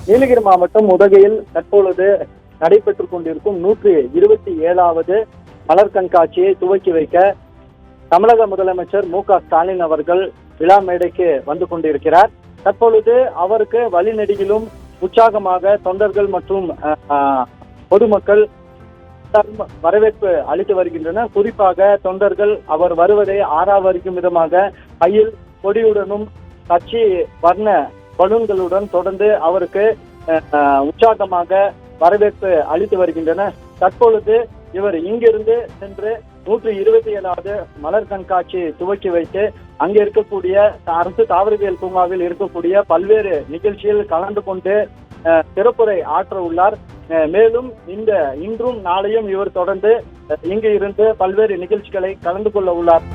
நீலகிரி மாவட்டம் உதகையில் தற்பொழுது நடைபெற்றுக் கொண்டிருக்கும் 127வது மலர் கண்காட்சியை துவக்கி வைக்க தமிழக முதலமைச்சர் மு.க.ஸ்டாலின் அவர்கள் விழா மேடைக்கு வந்து கொண்டிருக்கிறார். தற்பொழுது அவருக்கு வழிநெடுகிலும் உற்சாகமாக தொண்டர்கள் மற்றும் பொதுமக்கள் வரவேற்பு அளித்து வருகின்றனர். குறிப்பாக தொண்டர்கள் அவர் வருவதை ஆறாவரிக்கும் விதமாக கையில் கொடியுடனும் கட்சி வர்ண பலூன்களுடன் தொடர்ந்து அவருக்கு உற்சாகமாக வரவேற்பு அளித்து வருகின்றனர். தற்பொழுது இவர் இங்கிருந்து சென்று 127வது மலர் கண்காட்சி துவக்கி வைத்து அங்கே இருக்கக்கூடிய அரசு தாவரவியல் பூங்காவில் இருக்கக்கூடிய பல்வேறு நிகழ்ச்சியில் கலந்து கொண்டு சிறப்புரை ஆற்ற உள்ளார். மேலும் இன்றும் நாளையும் இவர் தொடர்ந்து இங்கு இருந்து பல்வேறு நிகழ்ச்சிகளை கலந்து கொள்ள உள்ளார்.